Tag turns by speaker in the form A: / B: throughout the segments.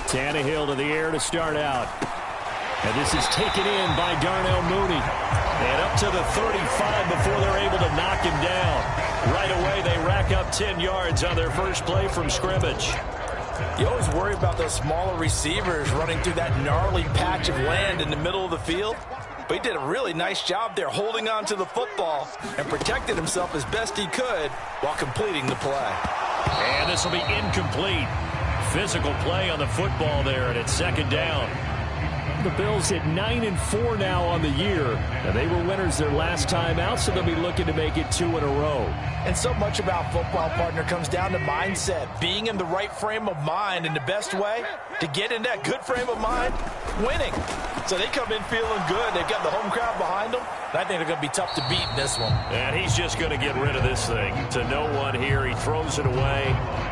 A: Tannehill to the air to start out. And this is taken in by Darnell Mooney. And up to the 35 before they're able to knock him down. Right away, they rack up 10 yards on their first play from scrimmage.
B: You always worry about those smaller receivers running through that gnarly patch of land in the middle of the field. But he did a really nice job there holding on to the football and protected himself as best he could while completing the play.
A: And this will be incomplete. Physical play on the football there, and it's second down. The Bills at 9-4 now on the year. And they were winners their last time out, so they'll be looking to make it 2 in a row.
B: And so much about football, partner, comes down to mindset. Being in the right frame of mind, and the best way to get in that good frame of mind, winning. So they come in feeling good. They've got the home crowd behind them. And I think they're going to be tough to beat in this one.
A: And he's just going to get rid of this thing. To no one here. He throws it away,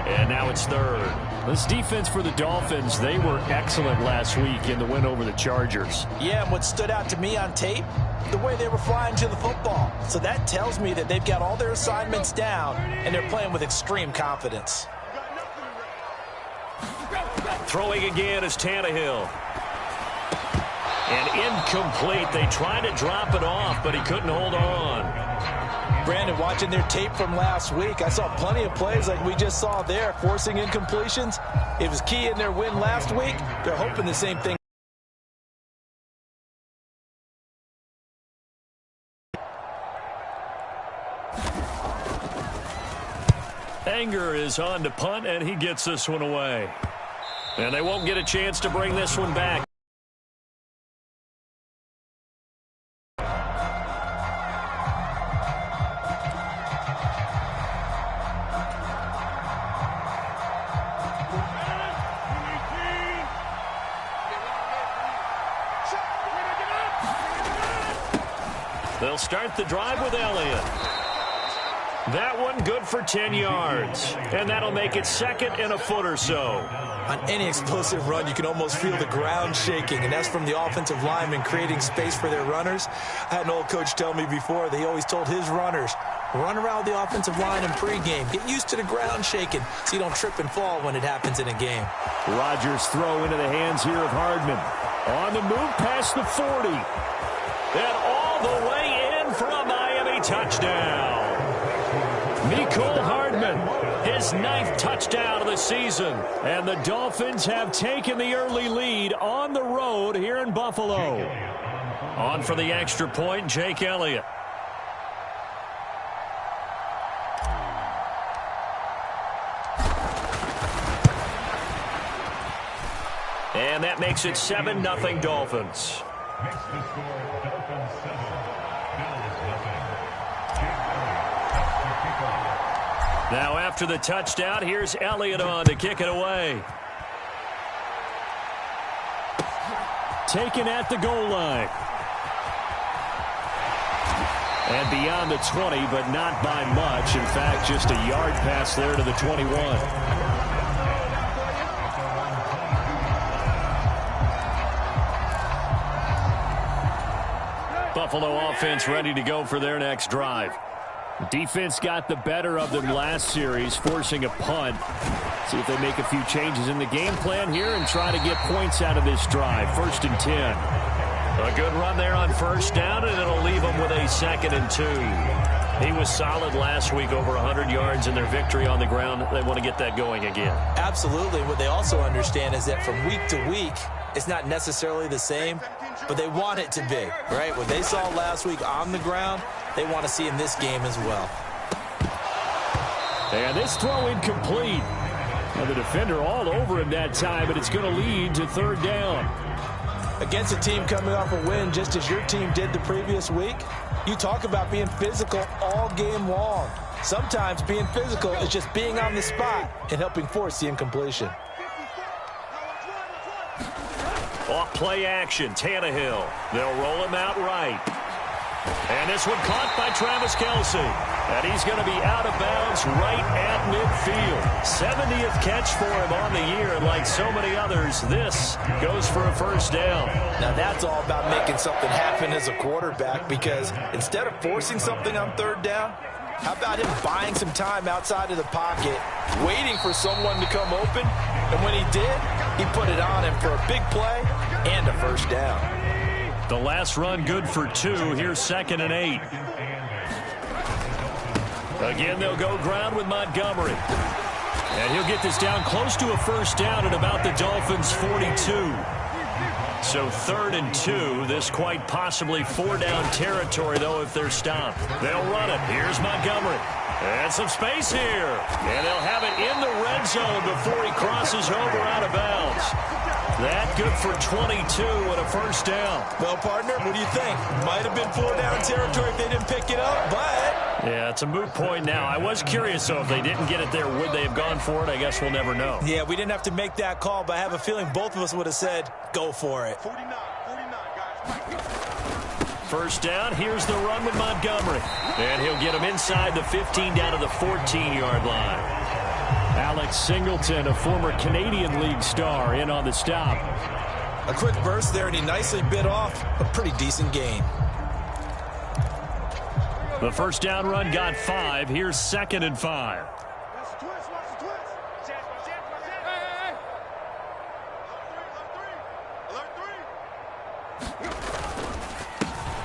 A: and now it's third. This defense for the Dolphins, they were excellent last week in the win over the Chargers.
B: Yeah, and what stood out to me on tape, the way they were flying to the football. So that tells me that they've got all their assignments down, and they're playing with extreme confidence.
A: Throwing again is Tannehill. And incomplete. They tried to drop it off, but he couldn't hold on.
B: Brandon, watching their tape from last week, I saw plenty of plays like we just saw there, forcing incompletions. It was key in their win last week. They're hoping the same thing.
A: Anger is on to punt, and he gets this one away. And they won't get a chance to bring this one back. They'll start the drive with Elliott. That one good for 10 yards. And that'll make it second and a foot or so.
B: On any explosive run, you can almost feel the ground shaking, and that's from the offensive linemen creating space for their runners. I had an old coach tell me before that he always told his runners, run around the offensive line in pregame. Get used to the ground shaking so you don't trip and fall when it happens in a game.
A: Rodgers throw into the hands here of Hardman. On the move past the 40. And all the way in for a Miami touchdown. Mecole Hardman, his 9th touchdown of the season. And the Dolphins have taken the early lead on the road here in Buffalo. On for the extra point, Jake Elliott. And that makes it 7-0 Dolphins. Now after the touchdown, here's Elliott on to kick it away. Taken at the goal line. And beyond the 20, but not by much. In fact, just a yard pass there to the 21. Buffalo offense ready to go for their next drive. Defense got the better of them last series, forcing a punt. See if they make a few changes in the game plan here and try to get points out of this drive. 1st and 10. A good run there on first down, and it'll leave them with a 2nd and 2. He was solid last week, over 100 yards in their victory on the ground. They want to get that going again.
B: Absolutely. What they also understand is that from week to week, it's not necessarily the same, but they want it to be, right? What they saw last week on the ground, they want to see in this game as well.
A: And this throw incomplete. Now the defender all over him that time, but it's going to lead to 3rd down.
B: Against a team coming off a win just as your team did the previous week, you talk about being physical all game long. Sometimes being physical is just being on the spot and helping force the incompletion.
A: Off play action, Tannehill. They'll roll him out right. And this one caught by Travis Kelce. And he's going to be out of bounds right at midfield. 70th catch for him on the year. And like so many others, this goes for a 1st down.
B: Now that's all about making something happen as a quarterback, because instead of forcing something on 3rd down, How about him buying some time outside of the pocket, waiting for someone to come open, and when he did, he put it on him for a big play and a first down.
A: The last run good for 2. Here's 2nd and 8. Again, they'll go ground with Montgomery. And he'll get this down close to a first down at about the Dolphins' 42. So 3rd and 2. This quite possibly 4-down territory, though, if they're stopped. They'll run it. Here's Montgomery. And some space here. And they'll have it in the red zone before he crosses over out of bounds. That good for 22 and a first down.
B: Well, partner, what do you think? Might have been 4-down territory if they didn't pick it up, but...
A: Yeah, it's a moot point now. I was curious, though, if they didn't get it there, would they have gone for it? I guess we'll never know.
B: Yeah, we didn't have to make that call, but I have a feeling both of us would have said, go for it.
C: 49, guys.
A: First down, here's the run with Montgomery. And he'll get him inside the 15 down to the 14-yard line. Alex Singleton, a former Canadian League star, in on the stop.
B: A quick burst there, and he nicely bit off a pretty decent gain.
A: The first down run got 5. Here's 2nd and 5.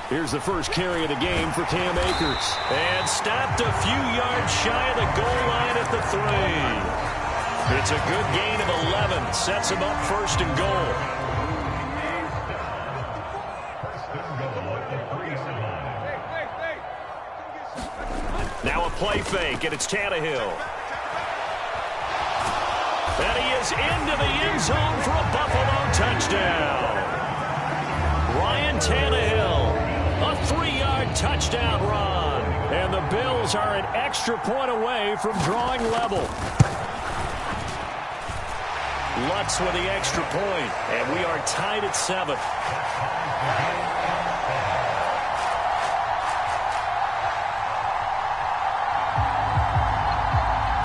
A: Here's the first carry of the game for Cam Akers. And stopped a few yards shy of the goal line at the 3. It's a good gain of 11. Sets him up 1st and goal. Now a play fake, and it's Tannehill. And he is into the end zone for a Buffalo touchdown. Ryan Tannehill. A 3-yard touchdown run. And the Bills are an extra point away from drawing level. Lutz with the extra point. And we are tied at 7.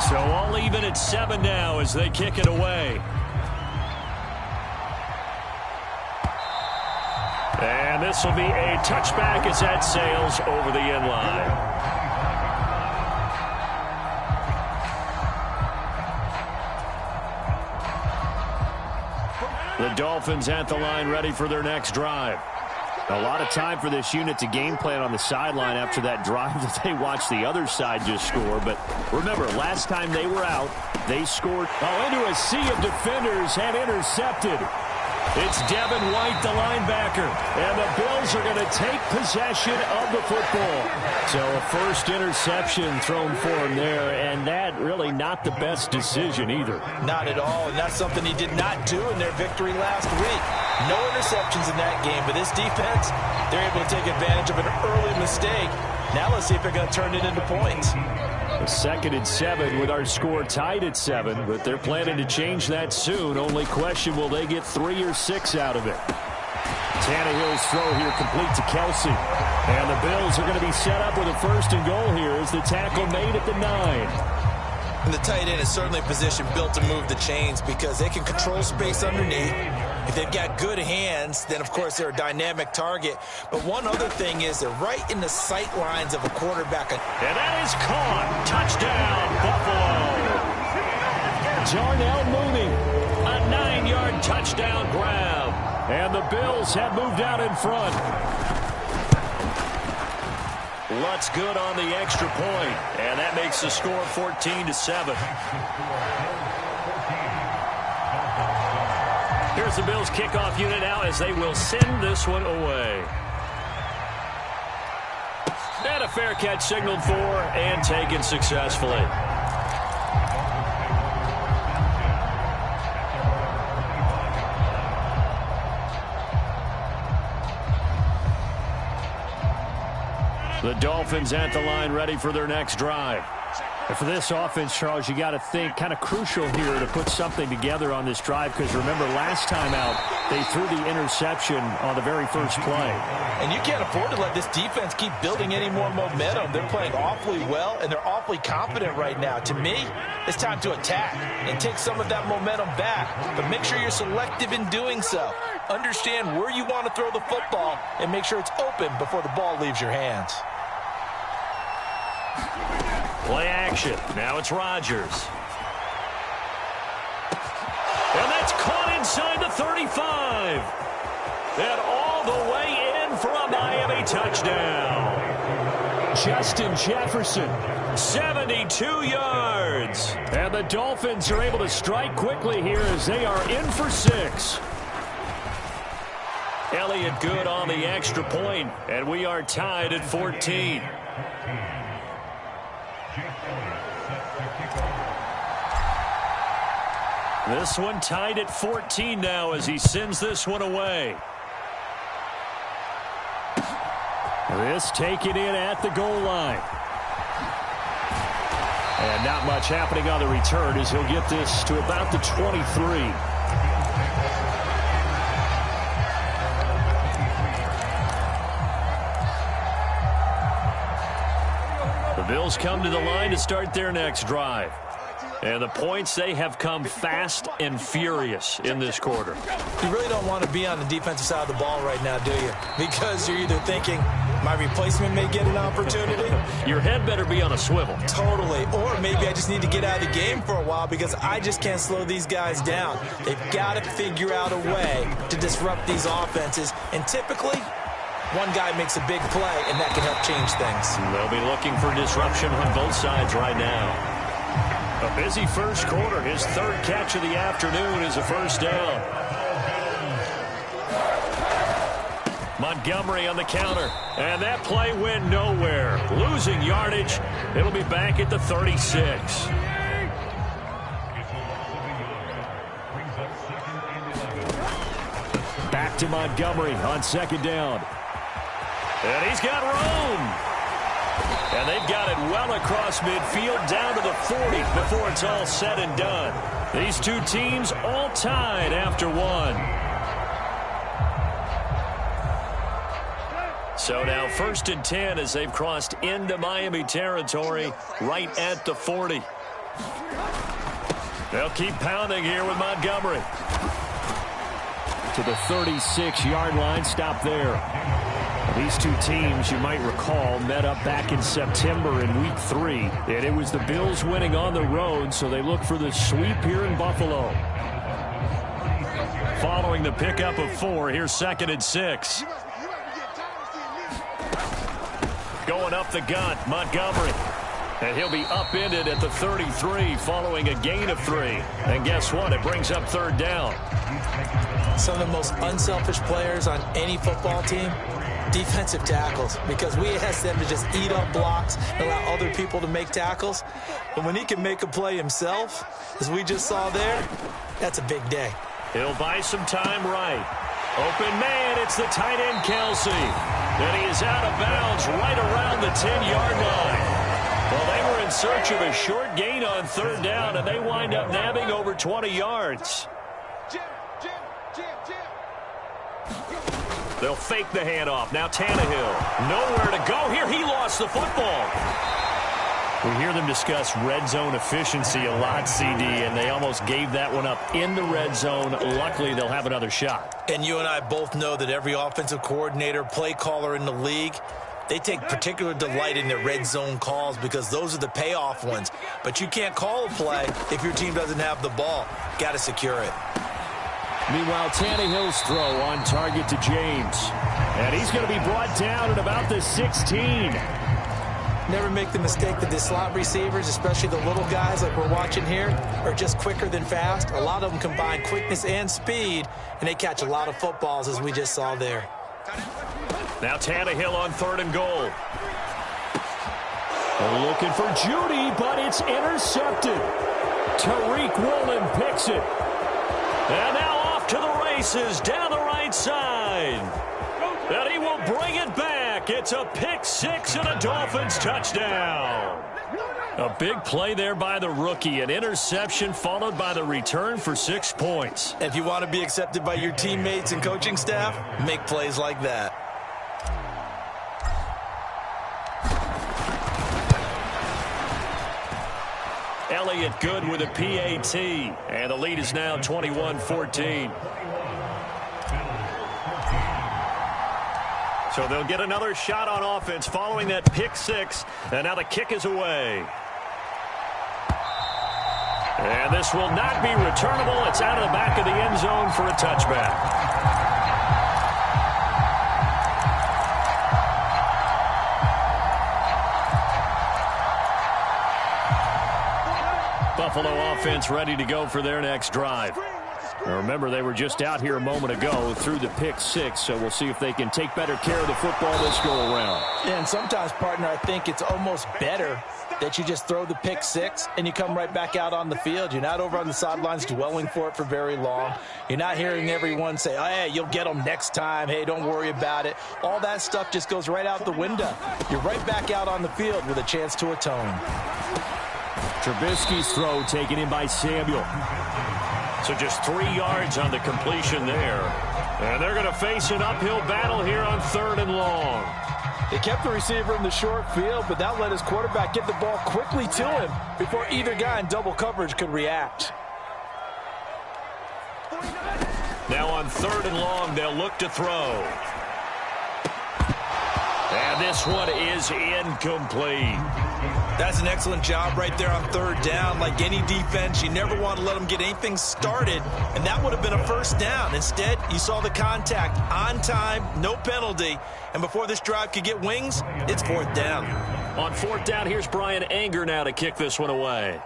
A: So all even at 7 now as they kick it away. And this will be a touchback as that sails over the end line. The Dolphins at the line ready for their next drive. A lot of time for this unit to game plan on the sideline after that drive that they watched the other side just score. But remember, last time they were out, they scored into a sea of defenders and intercepted. It's Devin White, the linebacker, and the Bills are going to take possession of the football. So a first interception thrown for him there, and that really not the best decision either.
B: Not at all, and that's something he did not do in their victory last week. No interceptions in that game, but this defense, they're able to take advantage of an early mistake. Now let's see if they're going to turn it into points.
A: 2nd and 7 with our score tied at 7, but they're planning to change that soon. Only question, will they get 3 or 6 out of it? Tannehill's throw here complete to Kelsey. And the Bills are going to be set up with a 1st and goal here as the tackle made at the 9.
B: And the tight end is certainly a position built to move the chains because they can control space underneath. If they've got good hands, then, of course, they're a dynamic target. But one other thing is they're right in the sight lines of a quarterback.
A: And that is caught. Touchdown, Buffalo. Darnell Mooney, a 9-yard touchdown grab. And the Bills have moved out in front. Lutz good on the extra point. And that makes the score 14-7. Here's the Bills kickoff unit now as they will send this one away. And a fair catch signaled for and taken successfully. The Dolphins at the line ready for their next drive. And for this offense, Charles, you got to think kind of crucial here to put something together on this drive because remember last time out they threw the interception on the very first play.
B: And you can't afford to let this defense keep building any more momentum. They're playing awfully well and they're awfully confident right now. To me, it's time to attack and take some of that momentum back. But make sure you're selective in doing so. Understand where you want to throw the football and make sure it's open before the ball leaves your hands.
A: Play action. Now it's Rodgers. And that's caught inside the 35. And all the way in for a Miami touchdown. Justin Jefferson, 72 yards. And the Dolphins are able to strike quickly here as they are in for 6. Elliott good on the extra point, and we are tied at 14. This one tied at 14 now as he sends this one away. This taken in at the goal line. And not much happening on the return as he'll get this to about the 23. The Bills come to the line to start their next drive. And the points, they have come fast and furious in this quarter.
B: You really don't want to be on the defensive side of the ball right now, do you? Because you're either thinking, my replacement may get an opportunity.
A: Your head better be on a swivel.
B: Totally. Or maybe I just need to get out of the game for a while because I just can't slow these guys down. They've got to figure out a way to disrupt these offenses. And typically, one guy makes a big play, and that can help change things.
A: They'll be looking for disruption on both sides right now. A busy first quarter. His third catch of the afternoon is a first down. Montgomery on the counter. And that play went nowhere. Losing yardage. It'll be back at the 36. Back to Montgomery on second down. And he's got room. And they've got it well across midfield down to the 40 before it's all said and done. These two teams all tied after one. So now 1st and 10 as they've crossed into Miami territory right at the 40. They'll keep pounding here with Montgomery. To the 36-yard line, stop there. These two teams, you might recall, met up back in September in Week 3. And it was the Bills winning on the road, so they look for the sweep here in Buffalo. Following the pickup of 4, here's 2nd and 6. Going up the gut, Montgomery. And he'll be upended at the 33 following a gain of 3. And guess what? It brings up 3rd down.
B: Some of the most unselfish players on any football team, defensive tackles, because we ask them to just eat up blocks and allow other people to make tackles. But when he can make a play himself, as we just saw there, that's a big day.
A: He'll buy some time right. Open man, it's the tight end Kelsey. And he is out of bounds right around the 10-yard line. Well, they were in search of a short gain on 3rd down, and they wind up nabbing over 20 yards. They'll fake the handoff. Now Tannehill. Nowhere to go here. He lost the football. We hear them discuss red zone efficiency a lot, CD, and they almost gave that one up in the red zone. Luckily, they'll have another shot.
B: And you and I both know that every offensive coordinator, play caller in the league, they take particular delight in their red zone calls because those are the payoff ones. But you can't call a play if your team doesn't have the ball. Got to secure it.
A: Meanwhile, Tannehill's throw on target to James. And he's going to be brought down at about the 16.
B: Never make the mistake that the slot receivers, especially the little guys like we're watching here, are just quicker than fast. A lot of them combine quickness and speed, and they catch a lot of footballs, as we just saw there.
A: Now Tannehill on 3rd and goal. They're looking for Judy, but it's intercepted. Tariq Woolen picks it. And now off to the races down the right side. And he will bring it back. It's a pick 6 and a Dolphins touchdown. A big play there by the rookie. An interception followed by the return for 6 points.
B: If you want to be accepted by your teammates and coaching staff, make plays like that.
A: Elliott good with a PAT. And the lead is now 21-14. So they'll get another shot on offense following that pick 6. And now the kick is away. And this will not be returnable. It's out of the back of the end zone for a touchback. Buffalo offense ready to go for their next drive. Now remember, they were just out here a moment ago through the pick six, so we'll see if they can take better care of the football this go around.
B: Yeah, and sometimes, partner, I think it's almost better that you just throw the pick six and you come right back out on the field. You're not over on the sidelines dwelling for it for very long. You're not hearing everyone say, oh, hey, you'll get them next time. Hey, don't worry about it. All that stuff just goes right out the window. You're right back out on the field with a chance to atone.
A: Trubisky's throw taken in by Samuel. So just 3 yards on the completion there. And they're going to face an uphill battle here on 3rd and long.
B: They kept the receiver in the short field, but that let his quarterback get the ball quickly to him before either guy in double coverage could react.
A: Now on 3rd and long, they'll look to throw. And this one is incomplete.
B: That's an excellent job right there on 3rd down. Like any defense, you never want to let them get anything started, and that would have been a 1st down. Instead, you saw the contact on time, no penalty, and before this drive could get wings, it's 4th down.
A: On 4th down, here's Brian Anger now to kick this one away.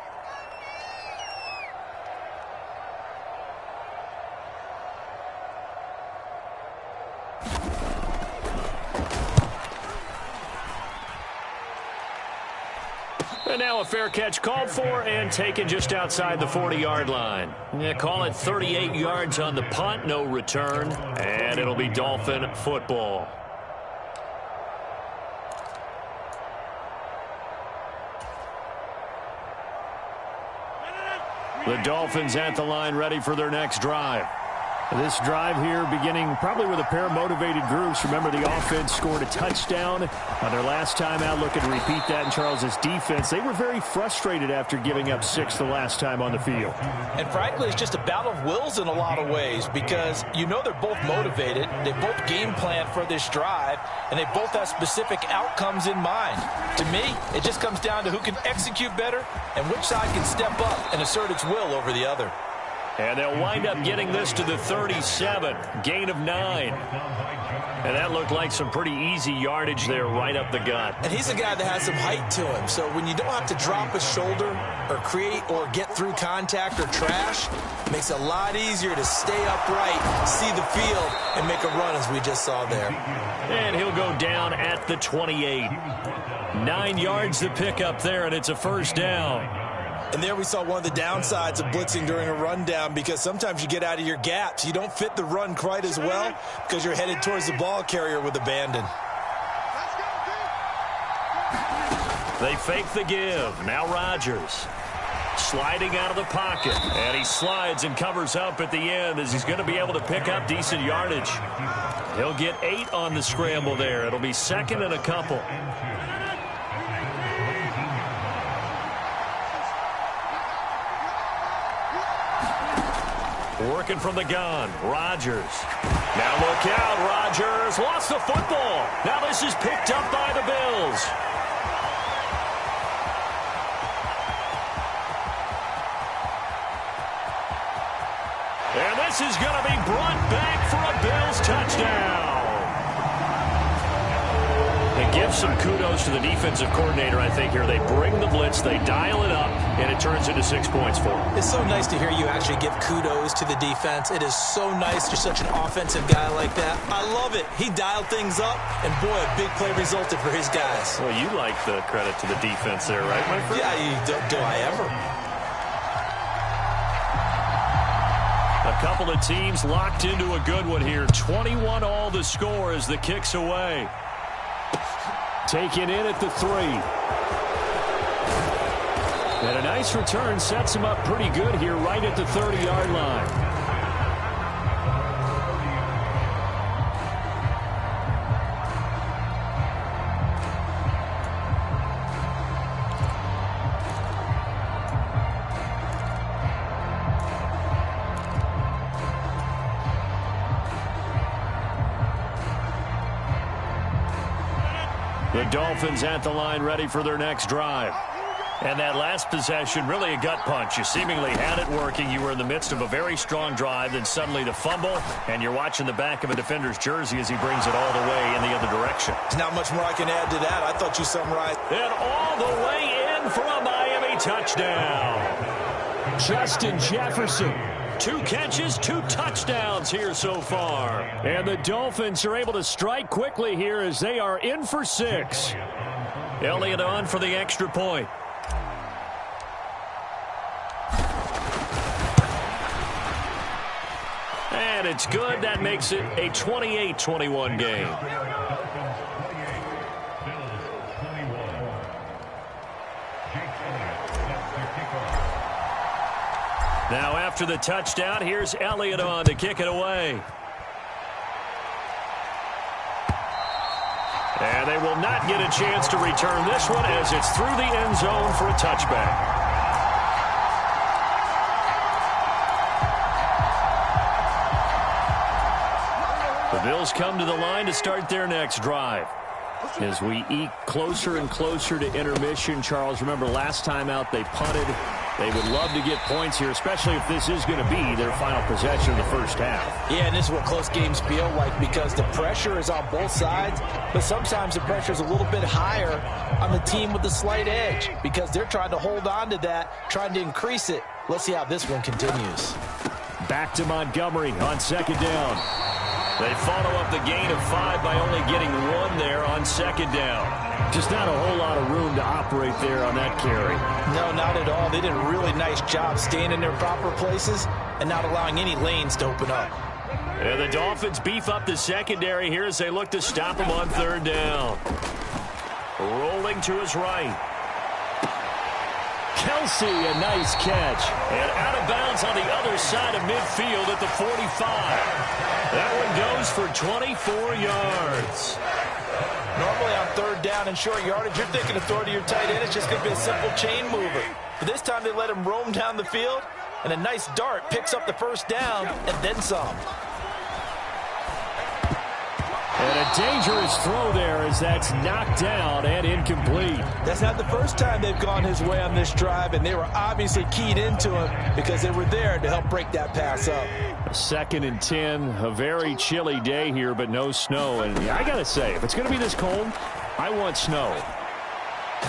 A: And now a fair catch called for and taken just outside the 40-yard line. Yeah, call it 38 yards on the punt, no return, and it'll be Dolphin football. The Dolphins at the line ready for their next drive. This drive here beginning probably with a pair of motivated groups. Remember, the offense scored a touchdown on their last time out. Looking to repeat that in Charles's defense. They were very frustrated after giving up 6 the last time on the field.
B: And frankly, it's just a battle of wills in a lot of ways because you know they're both motivated. They both game plan for this drive, and they both have specific outcomes in mind. To me, it just comes down to who can execute better and which side can step up and assert its will over the other.
A: And they'll wind up getting this to the 37, gain of 9. And that looked like some pretty easy yardage there right up the gut.
B: And he's a guy that has some height to him, so when you don't have to drop a shoulder or create or get through contact or trash, it makes it a lot easier to stay upright, see the field, and make a run as we just saw there.
A: And he'll go down at the 28. 9 yards to pick up there, and it's a 1st down.
B: And there we saw one of the downsides of blitzing during a rundown because sometimes you get out of your gaps. You don't fit the run quite as well because you're headed towards the ball carrier with abandon.
A: They fake the give. Now Rodgers sliding out of the pocket. And he slides and covers up at the end as he's going to be able to pick up decent yardage. He'll get 8 on the scramble there. It'll be 2nd and a couple. Working from the gun, Rodgers. Now look out, Rodgers lost the football. Now this is picked up by the Bills. And this is going to be brought back for a Bills touchdown. It gives some kudos to the defensive coordinator, I think, here. They bring the blitz, they dial it up, and it turns into 6 points for them.
B: It's so nice to hear you actually give kudos to the defense. It is so nice you're such an offensive guy like that. I love it. He dialed things up, and boy, a big play resulted for his guys.
A: Well, you like the credit to the defense there, right, my friend?
B: Yeah, do I ever?
A: A couple of teams locked into a good one here. 21 all the score as the kick's away. Taken in at the 3. And a nice return sets him up pretty good here right at the 30-yard line. The Dolphins at the line ready for their next drive. And that last possession, really a gut punch. You seemingly had it working. You were in the midst of a very strong drive, then suddenly the fumble, and you're watching the back of a defender's jersey as he brings it all the way in the other direction.
B: There's not much more I can add to that. I thought you summarized.
A: And all the way in for a Miami touchdown. Justin Jefferson. 2 catches, 2 touchdowns here so far. And the Dolphins are able to strike quickly here as they are in for 6. Elliott on for the extra point. And it's good. That makes it a 28-21 game. Now after the touchdown, here's Elliott on to kick it away. And they will not get a chance to return this one as it's through the end zone for a touchback. The Bills come to the line to start their next drive. As we eke closer and closer to intermission, Charles, remember last time out they punted. They would love to get points here, especially if this is going to be their final possession of the first half.
B: Yeah, and this is what close games feel like because the pressure is on both sides, but sometimes the pressure is a little bit higher on the team with the slight edge because they're trying to hold on to that, trying to increase it. Let's see how this one continues.
A: Back to Montgomery on second down. They follow up the gain of 5 by only getting 1 there on second down. Just not a whole lot of room to operate there on that carry.
B: No, not at all. They did a really nice job staying in their proper places and not allowing any lanes to open up.
A: And the Dolphins beef up the secondary here as they look to stop him on third down. Rolling to his right. Kelsey, a nice catch. And out of bounds on the other side of midfield at the 45. That one goes for 24 yards.
B: Normally on third down and short yardage, you're thinking of throw to your tight end. It's just going to be a simple chain mover. But this time they let him roam down the field, and a nice dart picks up the first down and then some.
A: And a dangerous throw there as that's knocked down and incomplete.
B: That's not the first time they've gone his way on this drive, and they were obviously keyed into him because they were there to help break that pass up.
A: 2nd and 10, a very chilly day here, but no snow. And I got to say, if it's going to be this cold, I want snow.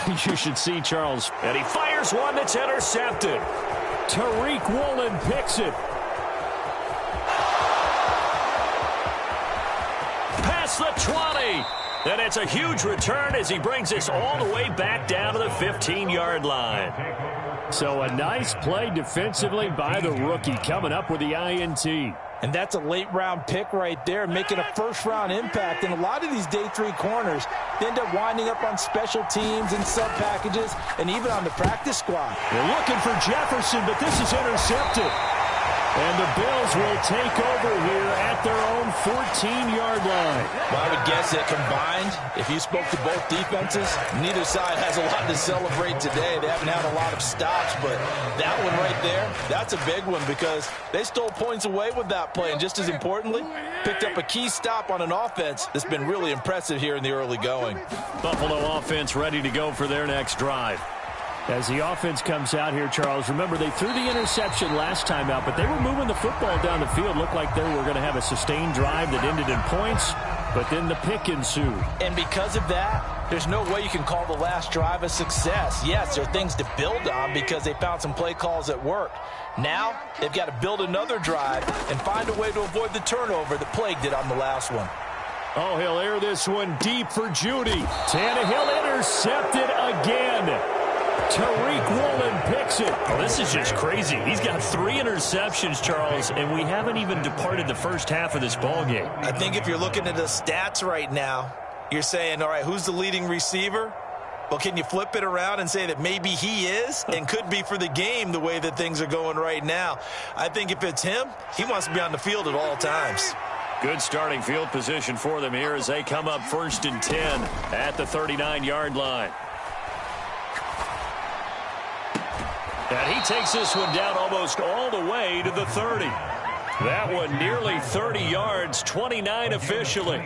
A: You should see Charles. And he fires one that's intercepted. Tariq Woolen picks it. Past the 20. And it's a huge return as he brings us all the way back down to the 15-yard line. So a nice play defensively by the rookie coming up with the INT.
B: And that's a late-round pick right there, making a first-round impact. And a lot of these day 3 corners, they end up winding up on special teams and sub-packages and even on the practice squad.
A: They're looking for Jefferson, but this is intercepted. And the Bills will take over here at their own 14-yard line.
B: Well, I would guess that combined, if you spoke to both defenses, neither side has a lot to celebrate today. They haven't had a lot of stops, but that one right there, that's a big one because they stole points away with that play. And just as importantly, picked up a key stop on an offense that's been really impressive here in the early going.
A: Buffalo offense ready to go for their next drive. As the offense comes out here, Charles, remember they threw the interception last time out, but they were moving the football down the field. Looked like they were going to have a sustained drive that ended in points, but then the pick ensued.
B: And because of that, there's no way you can call the last drive a success. Yes, there are things to build on because they found some play calls that worked. Now, they've got to build another drive and find a way to avoid the turnover that plagued it on the last one.
A: Oh, he'll air this one deep for Judy. Tannehill intercepted again. Tariq Woolen picks it. Oh, this is just crazy. He's got 3 interceptions, Charles, and we haven't even departed the first half of this ballgame.
B: I think if you're looking at the stats right now, you're saying, all right, who's the leading receiver? Well, can you flip it around and say that maybe he is and could be for the game the way that things are going right now? I think if it's him, he wants to be on the field at all times.
A: Good starting field position for them here as they come up 1st and 10 at the 39-yard line. And he takes this one down almost all the way to the 30. That one nearly 30 yards, 29 officially.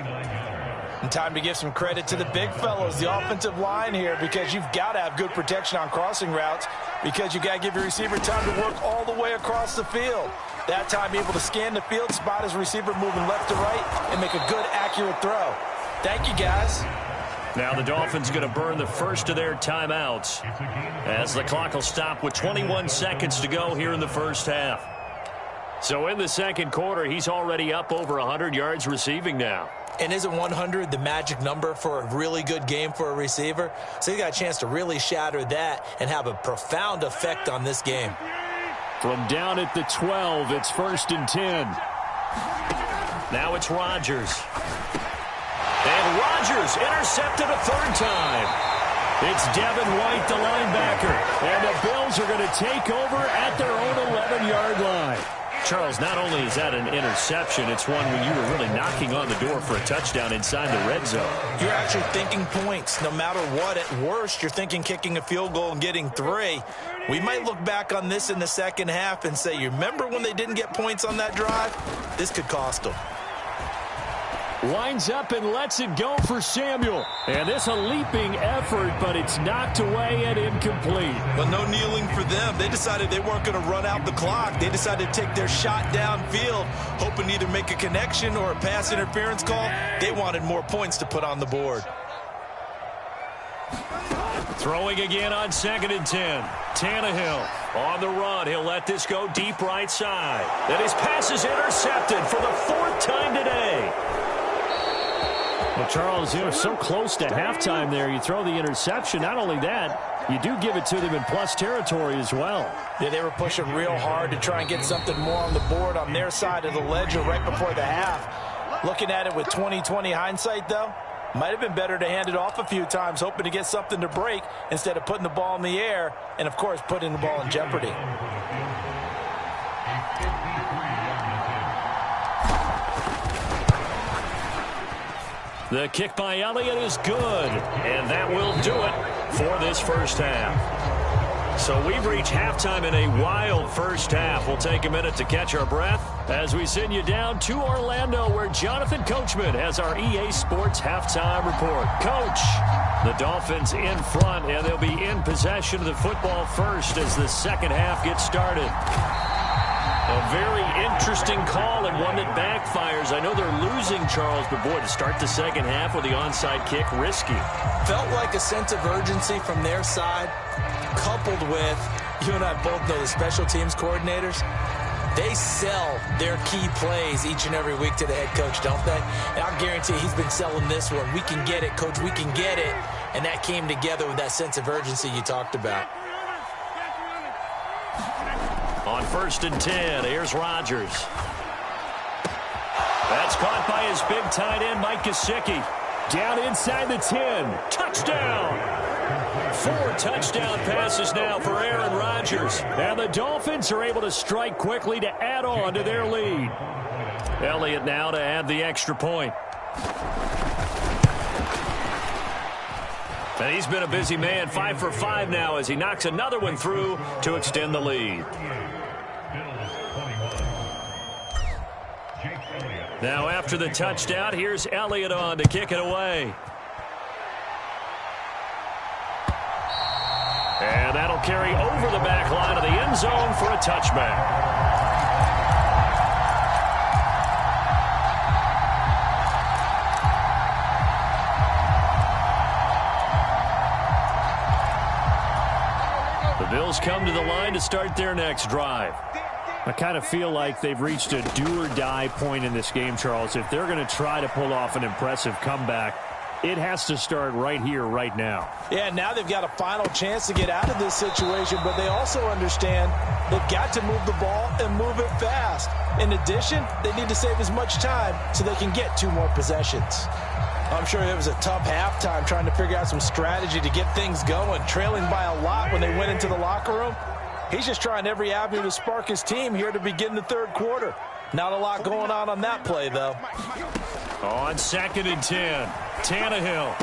B: And time to give some credit to the big fellows, the offensive line here, because you've got to have good protection on crossing routes because you got to give your receiver time to work all the way across the field. That time able to scan the field, spot his receiver moving left to right, and make a good, accurate throw. Thank you, guys.
A: Now the Dolphins going to burn the first of their timeouts as the clock will stop with 21 seconds to go here in the first half. So in the second quarter, he's already up over 100 yards receiving now.
B: And isn't 100 the magic number for a really good game for a receiver? So he got a chance to really shatter that and have a profound effect on this game.
A: From down at the 12, it's 1st and 10. Now it's Rodgers. And Rodgers intercepted a third time. It's Devin White, the linebacker. And the Bills are going to take over at their own 11-yard line. Charles, not only is that an interception, it's one when you were really knocking on the door for a touchdown inside the red zone.
B: You're actually thinking points. No matter what, at worst, you're thinking kicking a field goal and getting 3. We might look back on this in the second half and say, you remember when they didn't get points on that drive? This could cost them.
A: Winds up and lets it go for Samuel. And this a leaping effort, but it's knocked away and incomplete.
B: But no kneeling for them. They decided they weren't going to run out the clock. They decided to take their shot downfield, hoping to either make a connection or a pass interference call. They wanted more points to put on the board.
A: Throwing again on 2nd and 10. Tannehill on the run. He'll let this go deep right side. And his pass is intercepted for the 4th time today. Well, Charles, you're so close to halftime there. You throw the interception. Not only that, you do give it to them in plus territory as well.
B: Yeah, they were pushing real hard to try and get something more on the board on their side of the ledger right before the half. Looking at it with 20/20 hindsight, though, might have been better to hand it off a few times, hoping to get something to break instead of putting the ball in the air and, of course, putting the ball in jeopardy.
A: The kick by Elliott is good, and that will do it for this first half. So we've reached halftime in a wild first half. We'll take a minute to catch our breath as we send you down to Orlando, where Jonathan Coachman has our EA Sports halftime report. Coach, the Dolphins in front, and they'll be in possession of the football first as the second half gets started. A very interesting call and one that backfires. I know they're losing, Charles, but boy, to start the second half with the onside kick, risky.
B: Felt like a sense of urgency from their side, coupled with, you and I both know the special teams coordinators, they sell their key plays each and every week to the head coach, don't they? And I guarantee he's been selling this one. We can get it, coach, we can get it. And that came together with that sense of urgency you talked about.
A: On 1st and 10, here's Rodgers. That's caught by his big tight end, Mike Gesicki. Down inside the 10. Touchdown! 4 touchdown passes now for Aaron Rodgers. And the Dolphins are able to strike quickly to add on to their lead. Elliott now to add the extra point. And he's been a busy man, 5 for 5 now as he knocks another one through to extend the lead. Now after the touchdown, here's Elliott on to kick it away. And that'll carry over the back line of the end zone for a touchback. The Bills come to the line to start their next drive. I kind of feel like they've reached a do-or-die point in this game, Charles. If they're going to try to pull off an impressive comeback, it has to start right here, right now.
B: Yeah, now they've got a final chance to get out of this situation, but they also understand they've got to move the ball and move it fast. In addition, they need to save as much time so they can get 2 more possessions. I'm sure it was a tough halftime trying to figure out some strategy to get things going, trailing by a lot when they went into the locker room. He's just trying every avenue to spark his team here to begin the third quarter. Not a lot going on that play, though.
A: On 2nd and 10, Tannehill.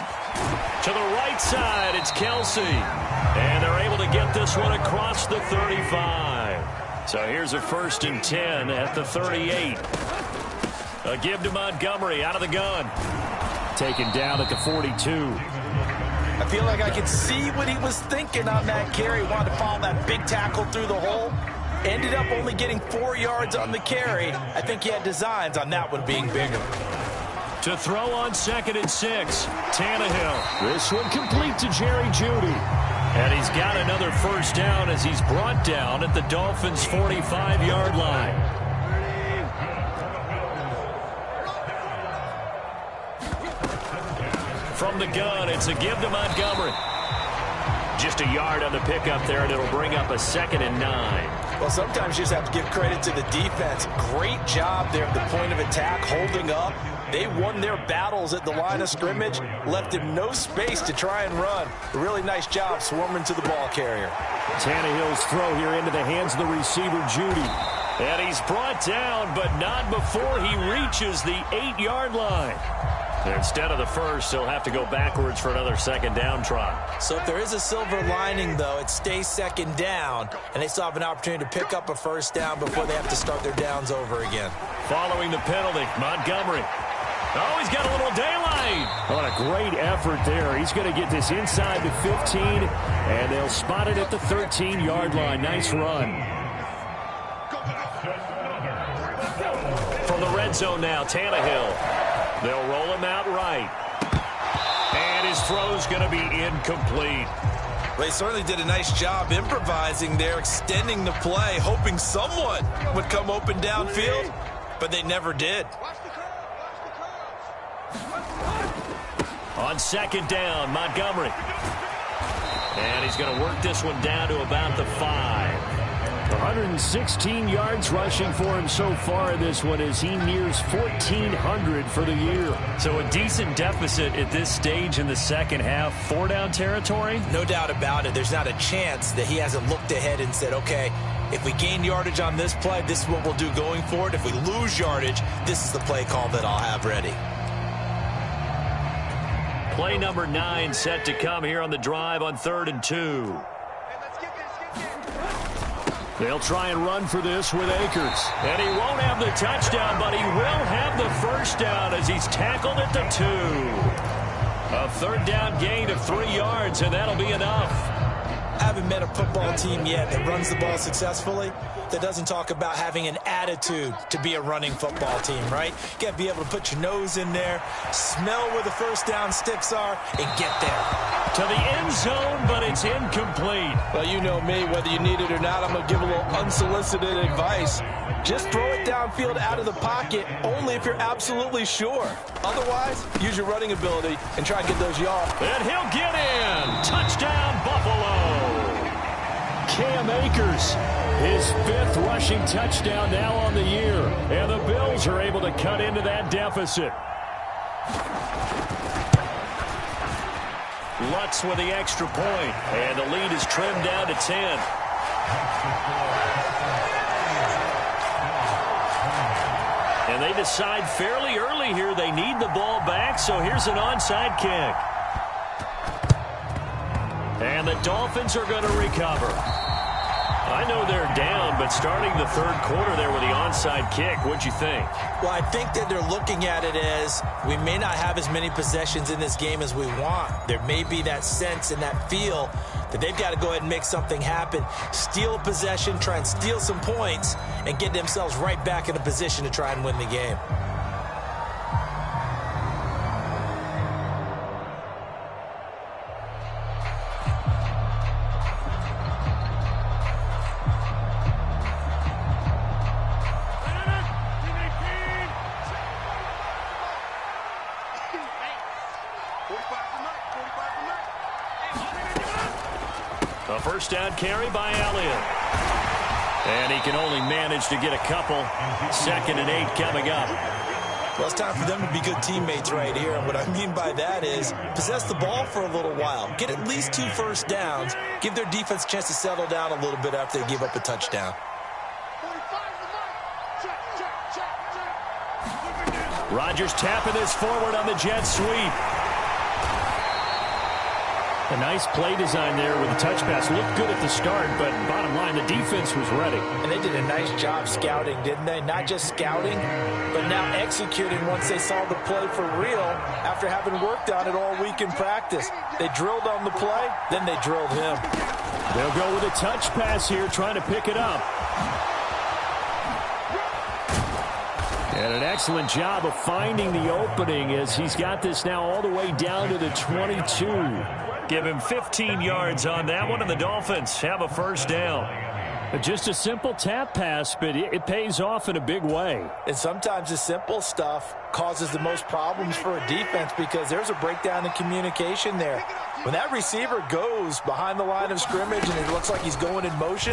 A: To the right side, it's Kelsey. And they're able to get this one across the 35. So here's a 1st and 10 at the 38. A give to Montgomery out of the gun. taken down at the 42.
B: I feel like I could see what he was thinking on that carry. Wanted to follow that big tackle through the hole. Ended up only getting 4 yards on the carry. I think he had designs on that one being bigger.
A: To throw on 2nd and 6, Tannehill. This one complete to Jerry Jeudy. And he's got another first down as he's brought down at the Dolphins' 45-yard line. From the gun, it's a give to Montgomery. Just a yard on the pickup there, and it'll bring up a 2nd and 9.
B: Well, sometimes you just have to give credit to the defense. Great job there at the point of attack, holding up. They won their battles at the line of scrimmage, left him no space to try and run. A really nice job swarming to the ball carrier.
A: Tannehill's throw here into the hands of the receiver, Jeudy. And he's brought down, but not before he reaches the 8-yard line. Instead of the first, he'll have to go backwards for another 2nd down try.
B: So if there is a silver lining, though, it stays 2nd down, and they still have an opportunity to pick up a first down before they have to start their downs over again.
A: Following the penalty, Montgomery. Oh, he's got a little daylight. What a great effort there. He's going to get this inside the 15, and they'll spot it at the 13-yard line. Nice run. From the red zone now, Tannehill. They'll roll him out right. And his throw's going to be incomplete.
B: They certainly did a nice job improvising there, extending the play, hoping someone would come open downfield, but they never did.
A: On 2nd down, Montgomery. And he's going to work this one down to about the 5. 116 yards rushing for him so far in this one as he nears 1,400 for the year. So a decent deficit at this stage in the second half. 4-down territory?
B: No doubt about it. There's not a chance that he hasn't looked ahead and said, okay, if we gain yardage on this play, this is what we'll do going forward. If we lose yardage, this is the play call that I'll have ready.
A: Play number 9 set to come here on the drive on 3rd and 2. They'll try and run for this with Akers. And he won't have the touchdown, but he will have the first down as he's tackled at the 2. A 3rd down gain of 3 yards, and that'll be enough.
B: I haven't met a football team yet that runs the ball successfully that doesn't talk about having an attitude to be a running football team, right? You got to be able to put your nose in there, smell where the first down sticks are, and get there.
A: To the end zone, but it's incomplete.
B: Well, you know me, whether you need it or not, I'm going to give a little unsolicited advice. Just throw it downfield out of the pocket only if you're absolutely sure. Otherwise, use your running ability and try and get those yards.
A: And he'll get in. Touchdown, Buffalo. Cam Akers, his 5th rushing touchdown now on the year. And the Bills are able to cut into that deficit. Lutz with the extra point, and the lead is trimmed down to 10. And they decide fairly early here they need the ball back, so here's an onside kick. And the Dolphins are going to recover. I know they're down, but starting the 3rd quarter there with the onside kick, what'd you think?
B: Well, I think that they're looking at it as we may not have as many possessions in this game as we want. There may be that sense and that feel that they've got to go ahead and make something happen, steal a possession, try and steal some points, and get themselves right back in a position to try and win the game.
A: A first down carry by Elliott. And he can only manage to get a couple. 2nd and 8 coming up.
B: Well, it's time for them to be good teammates right here. And what I mean by that is possess the ball for a little while. Get at least 2 first downs. Give their defense a chance to settle down a little bit after they give up a touchdown.
A: Rodgers tapping this forward on the jet sweep. A nice play design there with the touch pass. Looked good at the start, but bottom line, the defense was ready.
B: And they did a nice job scouting, didn't they? Not just scouting, but now executing once they saw the play for real after having worked on it all week in practice. They drilled on the play, then they drilled him.
A: They'll go with a touch pass here, trying to pick it up. And an excellent job of finding the opening as he's got this now all the way down to the 22. Give him 15 yards on that one, and the Dolphins have a first down. Just a simple tap pass, but it pays off in a big way.
B: And sometimes the simple stuff causes the most problems for a defense because there's a breakdown in communication there. When that receiver goes behind the line of scrimmage and it looks like he's going in motion,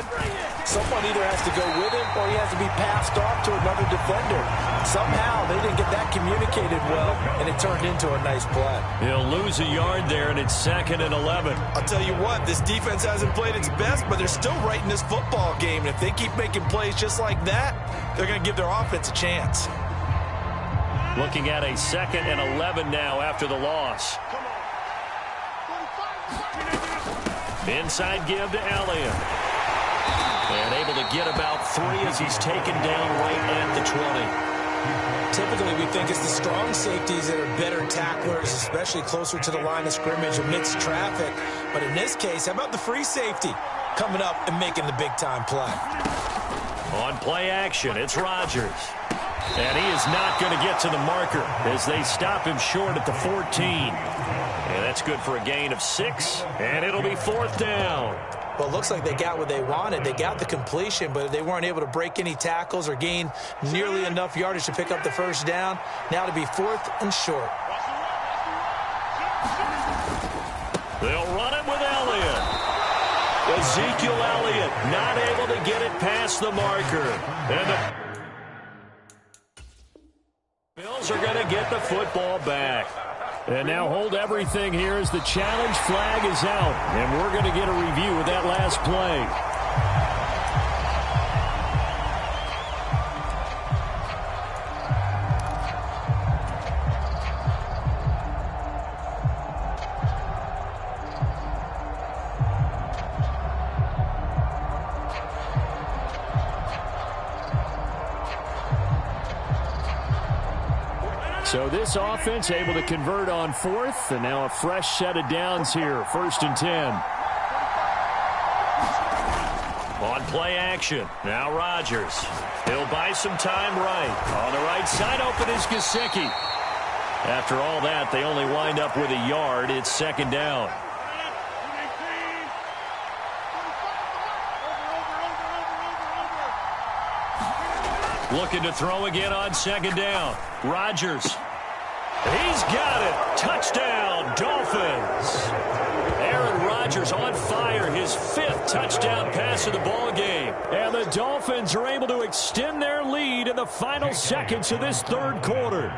B: someone either has to go with him or he has to be passed off to another defender. Somehow they didn't get that communicated well, and it turned into a nice play.
A: He'll lose a yard there, and it's 2nd and 11.
B: I'll tell you what, this defense hasn't played its best, but they're still right in this football game. And if they keep making plays just like that, they're going to give their offense a chance.
A: Looking at a 2nd and 11 now after the loss. Inside give to Elliott. And able to get about 3 as he's taken down right at the 20.
B: Typically, we think it's the strong safeties that are better tacklers, especially closer to the line of scrimmage amidst traffic. But in this case, how about the free safety coming up and making the big-time play?
A: On play action, it's Rodgers. And he is not going to get to the marker as they stop him short at the 14. And that's good for a gain of 6, and it'll be 4th down.
B: Well, it looks like they got what they wanted. They got the completion, but they weren't able to break any tackles or gain nearly enough yardage to pick up the first down. Now to be 4th and short.
A: They'll run it with Elliott. Ezekiel Elliott not able to get it past the marker. And the Bills are going to get the football back. And now hold everything here as the challenge flag is out. And we're going to get a review of that last play. So this offense able to convert on 4th, and now a fresh set of downs here, 1st and 10. On play action, now Rodgers. He'll buy some time right. On the right side, open is Gesicki. After all that, they only wind up with a yard. It's 2nd down. Looking to throw again on 2nd down. Rodgers. He's got it. Touchdown, Dolphins. Aaron Rodgers on fire. His 5th touchdown pass of the ball game. And the Dolphins are able to extend their lead in the final seconds of this 3rd quarter.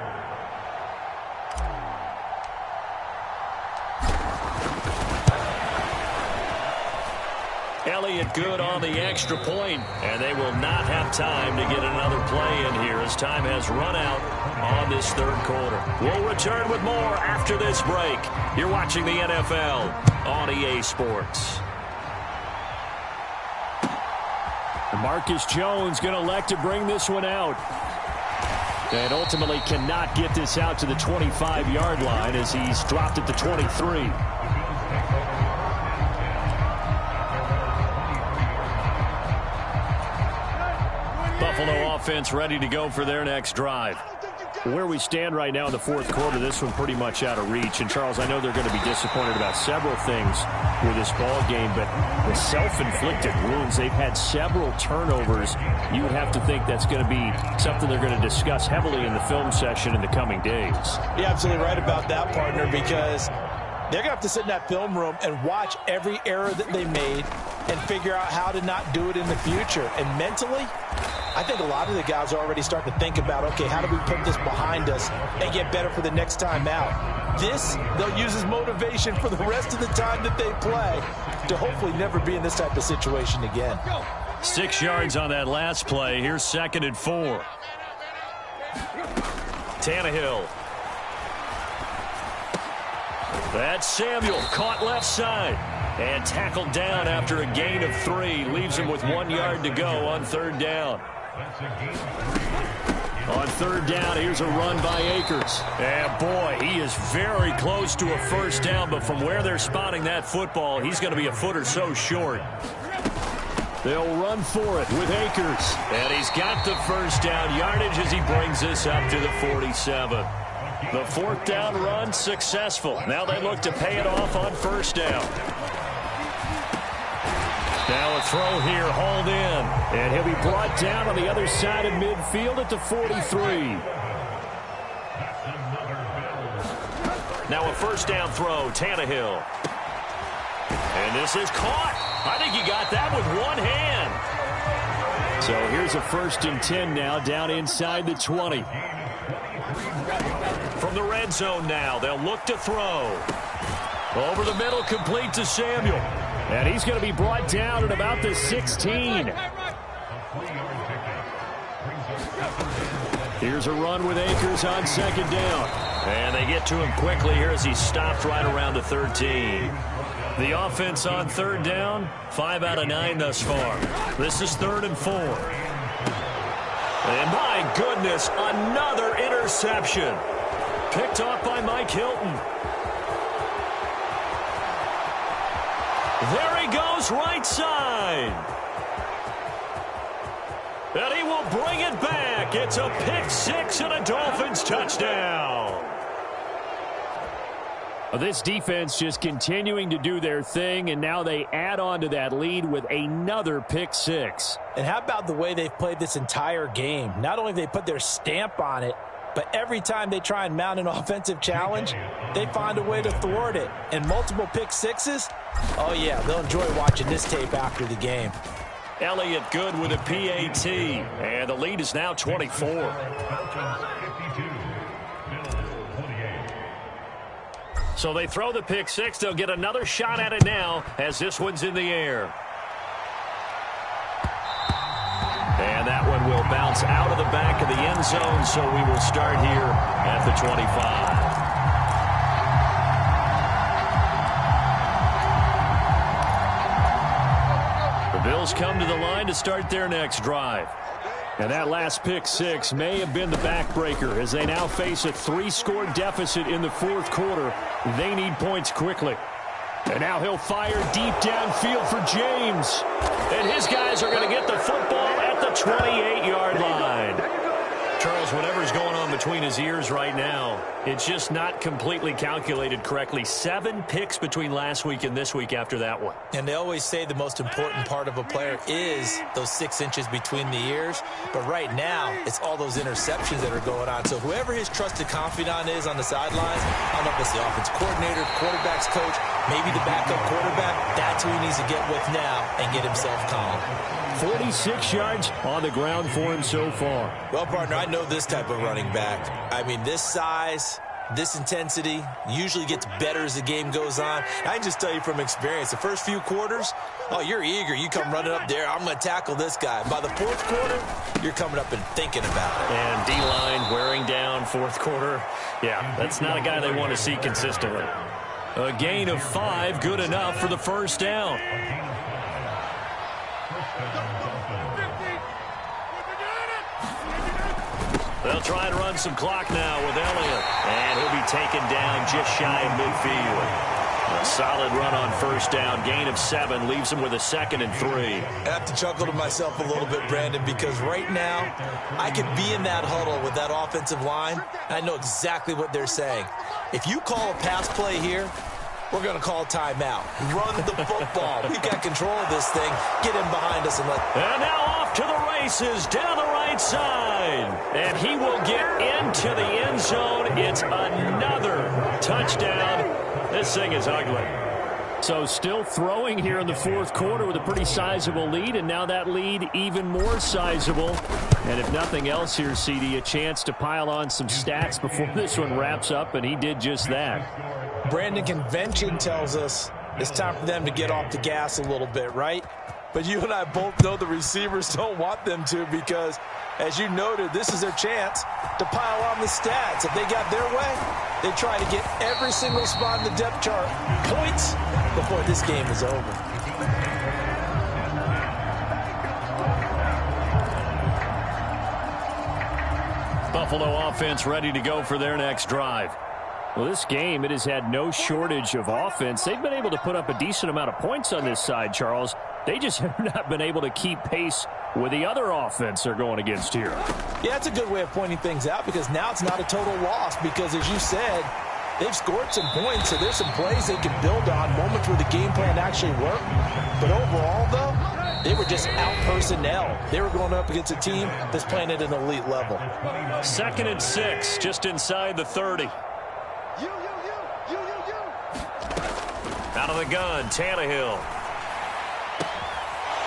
A: Elliott good on the extra point, and they will not have time to get another play in here as time has run out on this 3rd quarter. We'll return with more after this break. You're watching the NFL on EA Sports. Marcus Jones going to elect to bring this one out. And ultimately cannot get this out to the 25-yard line as he's dropped at the 23. Buffalo offense ready to go for their next drive. Where we stand right now in the 4th quarter, this one pretty much out of reach. And, Charles, I know they're going to be disappointed about several things with this ball game, but the self-inflicted wounds, they've had several turnovers. You would have to think that's going to be something they're going to discuss heavily in the film session in the coming days.
B: You're absolutely right about that, partner, because they're going to have to sit in that film room and watch every error that they made and figure out how to not do it in the future. And mentally, I think a lot of the guys are already starting to think about, okay, how do we put this behind us and get better for the next time out? This, they'll use as motivation for the rest of the time that they play to hopefully never be in this type of situation again.
A: 6 yards on that last play. Here's 2nd and 4. Tannehill. That's Samuel, caught left side. And tackled down after a gain of 3. Leaves him with 1 yard to go on third down. On third down, here's a run by Akers. And boy, he is very close to a first down, but from where they're spotting that football, he's going to be a foot or so short. They'll run for it with Akers. And he's got the first down yardage as he brings this up to the 47. The fourth down run successful. Now they look to pay it off on first down. Now a throw here, hauled in. And he'll be brought down on the other side of midfield at the 43. Now a first down throw, Tannehill. And this is caught. I think he got that with one hand. So here's a 1st and 10 now, down inside the 20. From the red zone now, they'll look to throw. Over the middle, complete to Samuel. And he's going to be brought down at about the 16. Here's a run with Akers on second down. And they get to him quickly here as he stopped right around the 13. The offense on third down, 5 out of 9 thus far. This is 3rd and 4. And my goodness, another interception. Picked off by Mike Hilton. There he goes, right side. And he will bring it back. It's a pick 6 and a Dolphins touchdown. This defense just continuing to do their thing, and now they add on to that lead with another pick 6.
B: And how about the way they've played this entire game? Not only have they put their stamp on it, but every time they try and mount an offensive challenge, they find a way to thwart it. And multiple pick 6s, oh yeah, they'll enjoy watching this tape after the game.
A: Elliott good with a PAT, and the lead is now 24. So they throw the pick 6. They'll get another shot at it now as this one's in the air. And that one will bounce out of the back of the end zone, so we will start here at the 25. The Bills come to the line to start their next drive. And that last pick 6 may have been the backbreaker as they now face a 3-score deficit in the fourth quarter. They need points quickly. And now he'll fire deep downfield for James. And his guys are going to get the football at the 28-yard line. Charles, whatever's going on between his ears right now, it's just not completely calculated correctly. 7 picks between last week and this week after that one.
B: And they always say the most important part of a player is those 6 inches between the ears. But right now, it's all those interceptions that are going on. So whoever his trusted confidant is on the sidelines, I don't know if it's the offense coordinator, quarterback's coach, maybe the backup quarterback, that's who he needs to get with now and get himself calm.
A: 46 yards on the ground for him so far.
B: Well, partner, I know this type of running back. I mean, this size, this intensity usually gets better as the game goes on. I can just tell you from experience, the first few quarters, oh, you're eager. You come running up there, I'm going to tackle this guy. By the fourth quarter, you're coming up and thinking about it.
A: And D-line wearing down fourth quarter. Yeah, that's not a guy they want to see consistently. A gain of 5, good enough for the first down. They'll try and run some clock now with Elliott. And he'll be taken down just shy of midfield. A solid run on first down. Gain of 7 leaves him with a 2nd and 3.
B: I have to chuckle to myself a little bit, Brandon, because right now I could be in that huddle with that offensive line, and I know exactly what they're saying. If you call a pass play here, we're going to call timeout. Run the football. We've got control of this thing. Get in behind us and let...
A: And now off to the races down the right side. And he will get into the end zone. It's another touchdown. This thing is ugly. So still throwing here in the fourth quarter with a pretty sizable lead, and now that lead even more sizable. And if nothing else here, CD, a chance to pile on some stats before this one wraps up, and he did just that.
B: Brandon, convention tells us it's time for them to get off the gas a little bit, right? But you and I both know the receivers don't want them to because, as you noted, this is their chance to pile on the stats. If they got their way, they try to get every single spot in the depth chart points before this game is over.
A: Buffalo offense ready to go for their next drive. Well, this game, it has had no shortage of offense. They've been able to put up a decent amount of points on this side, Charles. They just have not been able to keep pace with the other offense they're going against here.
B: Yeah, that's a good way of pointing things out because now it's not a total loss because, as you said, they've scored some points, so there's some plays they can build on, moments where the game plan actually worked. But overall, though, they were just out personnel. They were going up against a team that's playing at an elite level.
A: 2nd and 6, just inside the 30. Out of the gun, Tannehill.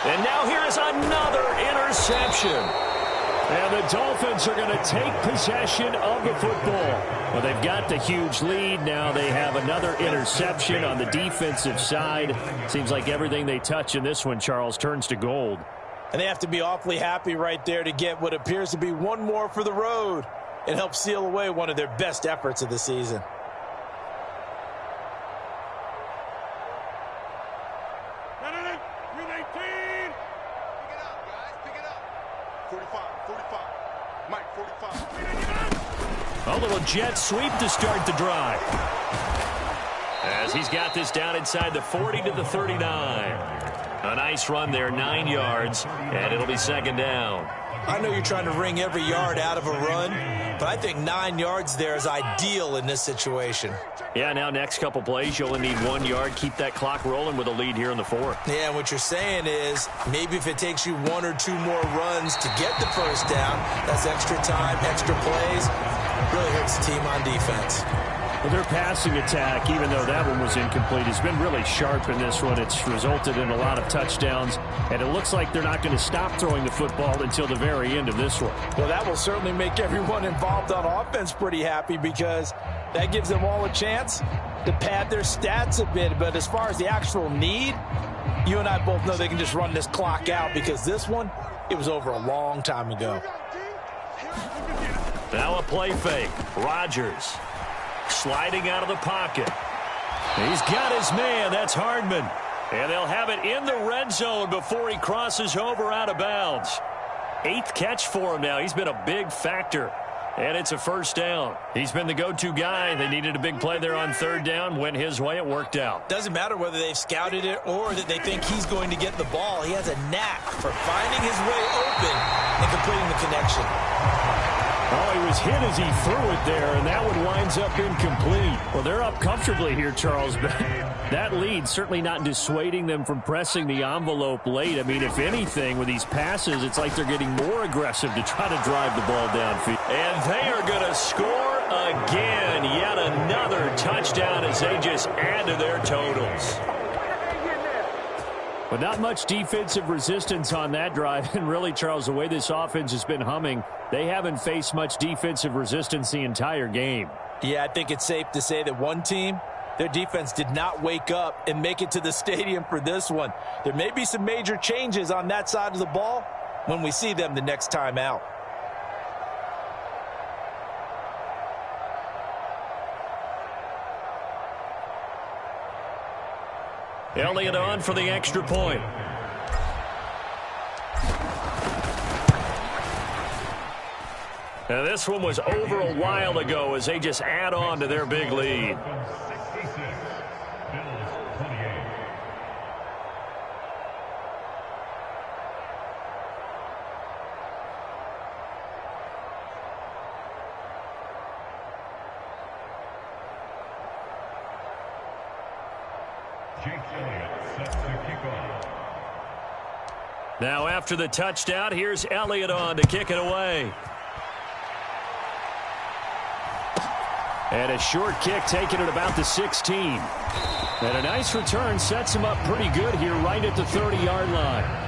A: And now here is another interception. And the Dolphins are going to take possession of the football. Well, they've got the huge lead. Now they have another interception on the defensive side. Seems like everything they touch in this one, Charles, turns to gold.
B: And they have to be awfully happy right there to get what appears to be one more for the road and help seal away one of their best efforts of the season.
A: A little jet sweep to start the drive. As he's got this down inside the 40 to the 39. A nice run there, 9 yards, and it'll be 2nd down.
B: I know you're trying to wring every yard out of a run, but I think 9 yards there is ideal in this situation.
A: Yeah, now next couple plays, you only need 1 yard. Keep that clock rolling with a lead here in the 4th.
B: Yeah, and what you're saying is maybe if it takes you 1 or 2 more runs to get the first down, that's extra time, extra plays. Really hurts the team on defense.
A: Well, their passing attack, even though that one was incomplete, has been really sharp in this one. It's resulted in a lot of touchdowns, and it looks like they're not going to stop throwing the football until the very end of this one.
B: Well, that will certainly make everyone involved on offense pretty happy because that gives them all a chance to pad their stats a bit. But as far as the actual need, you and I both know they can just run this clock out because this one, it was over a long time ago.
A: Now a play fake. Rodgers sliding out of the pocket. He's got his man. That's Hardman. And they'll have it in the red zone before he crosses over out of bounds. 8th catch for him now. He's been a big factor. And it's a first down. He's been the go-to guy. They needed a big play there on 3rd down. Went his way. It worked out.
B: Doesn't matter whether they've scouted it or that they think he's going to get the ball. He has a knack for finding his way open and completing the connection.
A: Oh, he was hit as he threw it there, and that one winds up incomplete. Well, they're up comfortably here, Charles, but that lead certainly not dissuading them from pressing the envelope late. I mean, if anything, with these passes, it's like they're getting more aggressive to try to drive the ball downfield. And they are going to score again. Yet another touchdown as they just add to their totals. But not much defensive resistance on that drive. And really, Charles, the way this offense has been humming, they haven't faced much defensive resistance the entire game.
B: Yeah, I think it's safe to say that one team, their defense did not wake up and make it to the stadium for this one. There may be some major changes on that side of the ball when we see them the next time out.
A: Elliott on for the extra point. And this one was over a while ago as they just add on to their big lead. Now after the touchdown, here's Elliott on to kick it away. And a short kick taken at about the 16. And a nice return sets him up pretty good here right at the 30-yard line.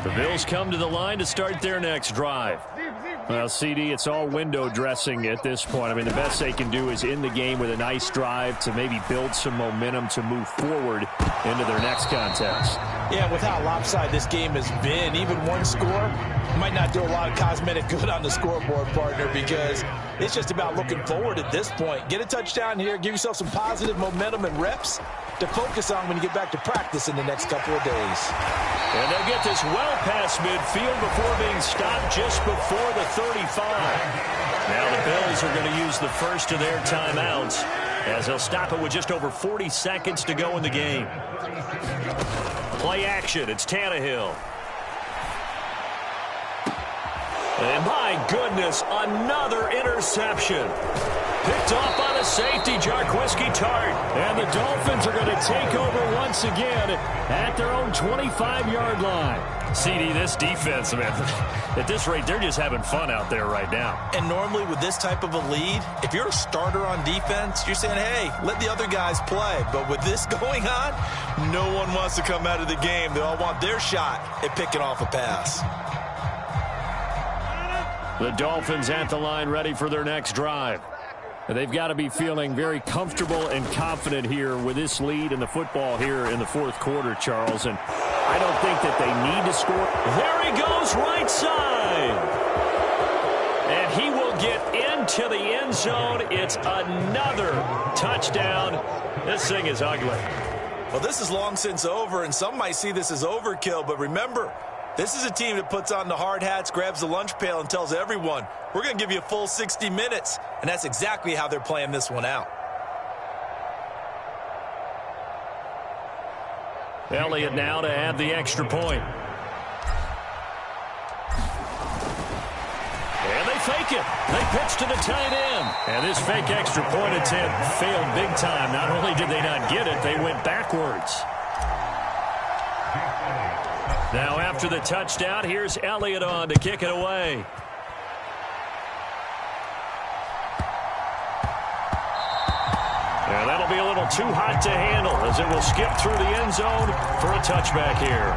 A: The Bills come to the line to start their next drive. Well, CD, it's all window dressing at this point. I mean, the best they can do is end the game with a nice drive to maybe build some momentum to move forward into their next contest.
B: Yeah, with how lopsided this game has been, even one score might not do a lot of cosmetic good on the scoreboard, partner, because it's just about looking forward at this point. Get a touchdown here, give yourself some positive momentum and reps to focus on when you get back to practice in the next couple of days.
A: And they'll get this well past midfield before being stopped just before the 35. Now the Bills are going to use the first of their timeouts as they'll stop it with just over 40 seconds to go in the game. Play action. It's Tannehill. And my goodness, another interception. Picked off by the safety, Jarquiski Tart. And the Dolphins are going to take over once again at their own 25-yard line. CD, this defense, man, at this rate, they're just having fun out there right now.
B: And normally with this type of a lead, if you're a starter on defense, you're saying, hey, let the other guys play. But with this going on, no one wants to come out of the game. They all want their shot at picking off a pass.
A: The Dolphins at the line ready for their next drive. They've got to be feeling very comfortable and confident here with this lead in the football here in the fourth quarter, Charles. And I don't think that they need to score. There he goes, right side. And he will get into the end zone. It's another touchdown. This thing is ugly.
B: Well, this is long since over, and some might see this as overkill. But remember, this is a team that puts on the hard hats, grabs the lunch pail, and tells everyone, we're going to give you a full 60 minutes. And that's exactly how they're playing this one out.
A: Elliott now to add the extra point. And they fake it. They pitch to the tight end. And this fake extra point attempt failed big time. Not only did they not get it, they went backwards. Now after the touchdown, here's Elliott on to kick it away. And that'll be a little too hot to handle as it will skip through the end zone for a touchback here.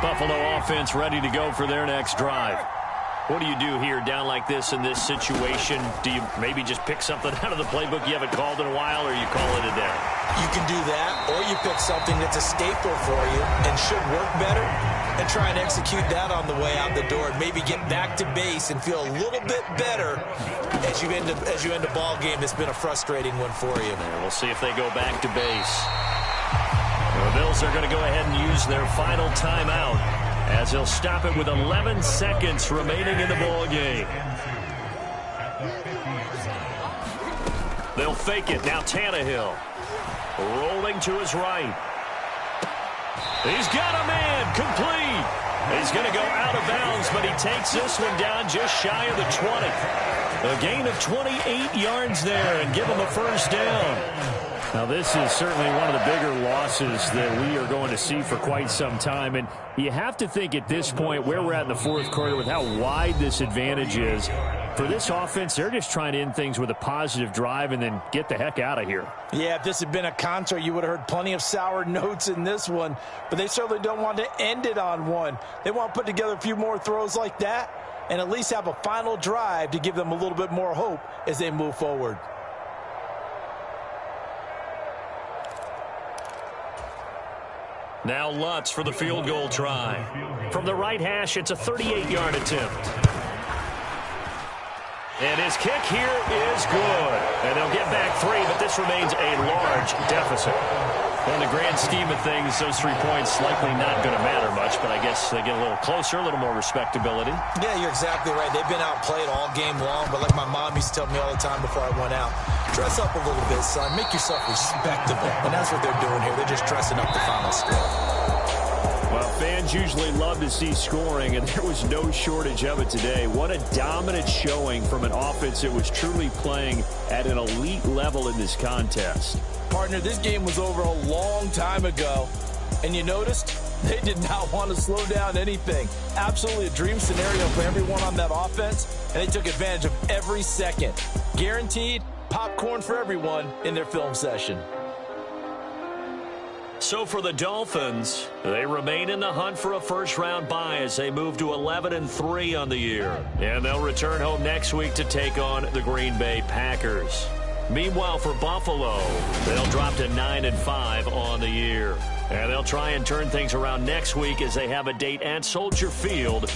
A: Buffalo offense ready to go for their next drive. What do you do here down like this in this situation? Do you maybe just pick something out of the playbook you haven't called in a while, or you call it a day?
B: You can do that, or you pick something that's a staple for you and should work better and try and execute that on the way out the door and maybe get back to base and feel a little bit better as you end a ball game that's been a frustrating one for you.
A: And we'll see if they go back to base. The Bills are going to go ahead and use their final timeout as they'll stop it with 11 seconds remaining in the ball game. They'll fake it. Now Tannehill rolling to his right. He's got a man complete. He's going to go out of bounds, but he takes this one down just shy of the 20. A gain of 28 yards there and give him a first down. Now, this is certainly one of the bigger losses that we are going to see for quite some time. And you have to think at this point where we're at in the fourth quarter with how wide this advantage is. For this offense, they're just trying to end things with a positive drive and then get the heck out of here.
B: Yeah, if this had been a concert, you would have heard plenty of sour notes in this one. But they certainly don't want to end it on one. They want to put together a few more throws like that and at least have a final drive to give them a little bit more hope as they move forward.
A: Now Lutz for the field goal try. From the right hash, it's a 38-yard attempt. And his kick here is good. And they'll get back 3, but this remains a large deficit. In the grand scheme of things, those 3 points likely not going to matter much, but I guess they get a little closer, a little more respectability.
B: Yeah, you're exactly right. They've been outplayed all game long, but like my mom used to tell me all the time before I went out, dress up a little bit, son. Make yourself respectable. And that's what they're doing here. They're just dressing up the final score.
A: Well, fans usually love to see scoring, and there was no shortage of it today. What a dominant showing from an offense that was truly playing at an elite level in this contest.
B: Partner, this game was over a long time ago, and you noticed They did not want to slow down anything. Absolutely a dream scenario for everyone on that offense, and they took advantage of every second. Guaranteed popcorn for everyone in their film session.
A: So for the Dolphins, they remain in the hunt for a first-round bye as they move to 11-3 on the year. And they'll return home next week to take on the Green Bay Packers. Meanwhile, for Buffalo, they'll drop to 9-5 on the year. And they'll try and turn things around next week as they have a date at Soldier Field